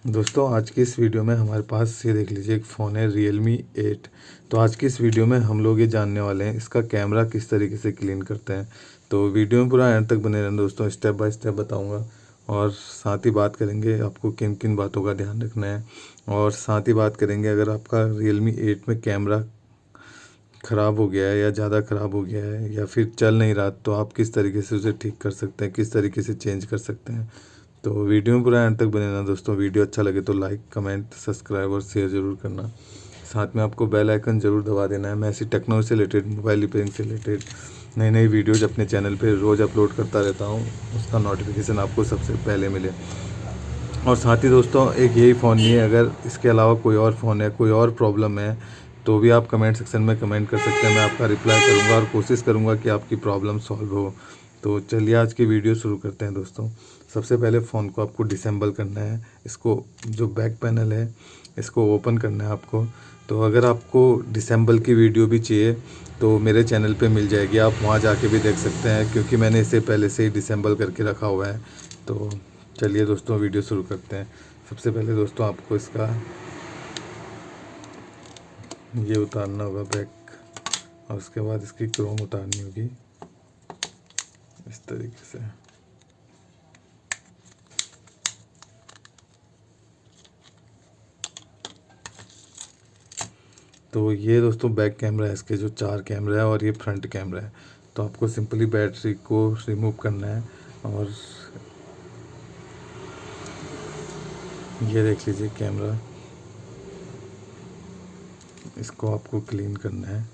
दोस्तों आज की इस वीडियो में हमारे पास ये देख लीजिए एक फ़ोन है Realme 8। तो आज की इस वीडियो में हम लोग ये जानने वाले हैं इसका कैमरा किस तरीके से क्लीन करते हैं। तो वीडियो में पूरा एंड तक बने रहना दोस्तों, स्टेप बाय स्टेप बताऊंगा और साथ ही बात करेंगे आपको किन किन बातों का ध्यान रखना है। और साथ ही बात करेंगे अगर आपका Realme 8 में कैमरा ख़राब हो गया है या ज़्यादा ख़राब हो गया है या फिर चल नहीं रहा, तो आप किस तरीके से उसे ठीक कर सकते हैं, किस तरीके से चेंज कर सकते हैं। तो वीडियो में पूरा एंड तक बने रहना दोस्तों। वीडियो अच्छा लगे तो लाइक, कमेंट, सब्सक्राइब और शेयर ज़रूर करना। साथ में आपको बेल आइकन ज़रूर दबा देना है। मैं ऐसी टेक्नोलॉजी से रिलेटेड, मोबाइल रिपेयरिंग से रिलेटेड नई नई वीडियोज़ अपने चैनल पे रोज़ अपलोड करता रहता हूँ, उसका नोटिफिकेशन आपको सबसे पहले मिले। और साथ ही दोस्तों एक यही फ़ोन नहीं है, अगर इसके अलावा कोई और फ़ोन है, कोई और प्रॉब्लम है, तो भी आप कमेंट सेक्शन में कमेंट कर सकते हैं। मैं आपका रिप्लाई करूंगा और कोशिश करूंगा कि आपकी प्रॉब्लम सॉल्व हो। तो चलिए आज की वीडियो शुरू करते हैं दोस्तों। सबसे पहले फ़ोन को आपको डिसेंबल करना है। इसको जो बैक पैनल है इसको ओपन करना है आपको। तो अगर आपको डिसेंबल की वीडियो भी चाहिए तो मेरे चैनल पे मिल जाएगी, आप वहाँ जाके भी देख सकते हैं, क्योंकि मैंने इसे पहले से ही डिसेंबल करके रखा हुआ है। तो चलिए दोस्तों वीडियो शुरू करते हैं। सबसे पहले दोस्तों आपको इसका ये उतारना होगा बैक, और उसके बाद इसकी क्रोम उतारनी होगी इस तरीके से। तो ये दोस्तों बैक कैमरा है, इसके जो 4 कैमरा है और ये फ्रंट कैमरा है। तो आपको सिंपली बैटरी को रिमूव करना है और ये देख लीजिए कैमरा, इसको आपको क्लीन करना है।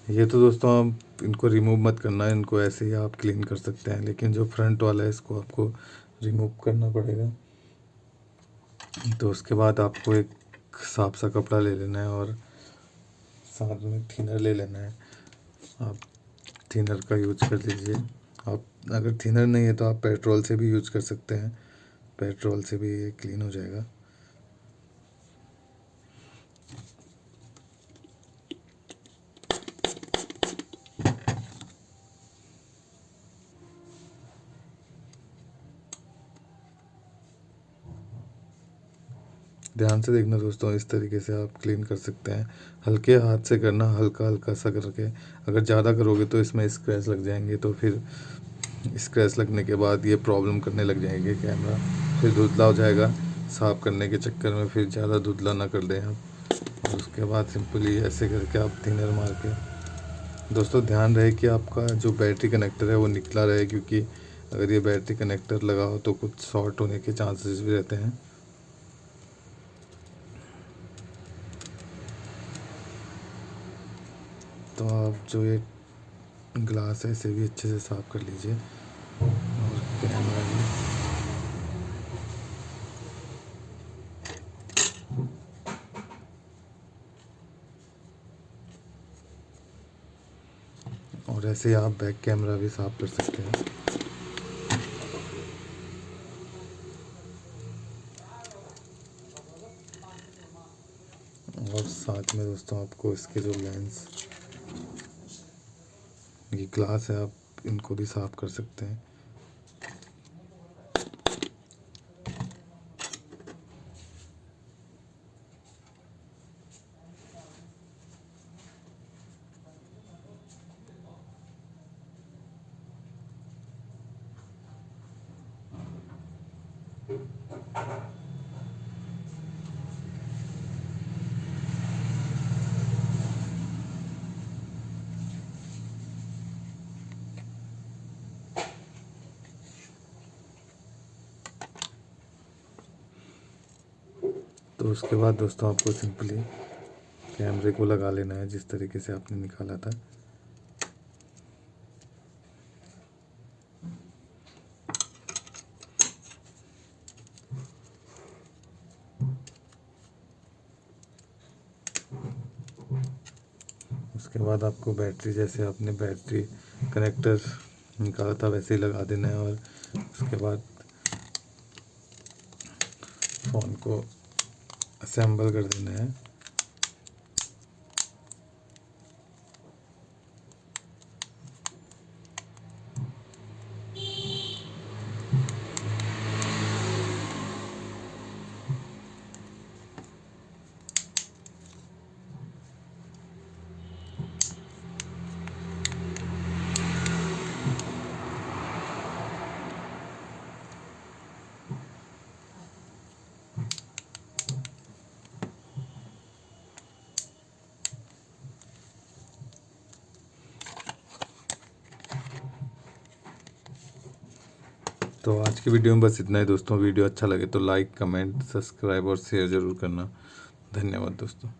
ये तो दोस्तों आप इनको रिमूव मत करना है, इनको ऐसे ही आप क्लीन कर सकते हैं, लेकिन जो फ्रंट वाला है इसको आपको रिमूव करना पड़ेगा। तो उसके बाद आपको एक साफ सा कपड़ा ले लेना है और साथ में थिनर ले लेना है। आप थिनर का यूज कर लीजिए। आप अगर थिनर नहीं है तो आप पेट्रोल से भी यूज कर सकते हैं, पेट्रोल से भी ये क्लीन हो जाएगा। ध्यान से देखना दोस्तों, इस तरीके से आप क्लीन कर सकते हैं। हल्के हाथ से करना, हल्का हल्का सा करके। अगर ज़्यादा करोगे तो इसमें स्क्रैच लग जाएंगे, तो फिर स्क्रैच लगने के बाद ये प्रॉब्लम करने लग जाएंगे कैमरा, फिर धुंधला हो जाएगा। साफ़ करने के चक्कर में फिर ज़्यादा धुंधला ना कर दें आप। और उसके बाद सिंपली ऐसे करके आप थिनर मार के। दोस्तों ध्यान रहे कि आपका जो बैटरी कनेक्टर है वो निकला रहे, क्योंकि अगर ये बैटरी कनेक्टर लगा हो तो कुछ शॉर्ट होने के चांसेस भी रहते हैं। तो आप जो ये ग्लास है इसे भी अच्छे से साफ़ कर लीजिए और कैमरा भी। और ऐसे ही आप बैक कैमरा भी साफ़ कर सकते हैं। और साथ में दोस्तों आपको इसके जो लेंस, ये ग्लास है, आप इनको भी साफ़ कर सकते हैं। तो उसके बाद दोस्तों आपको सिंपली कैमरे को लगा लेना है जिस तरीके से आपने निकाला था। उसके बाद आपको बैटरी, जैसे आपने बैटरी कनेक्टर निकाला था वैसे ही लगा देना है और उसके बाद फ़ोन को असेंबल कर देना है। तो आज की वीडियो में बस इतना ही दोस्तों। वीडियो अच्छा लगे तो लाइक, कमेंट, सब्सक्राइब और शेयर ज़रूर करना। धन्यवाद दोस्तों।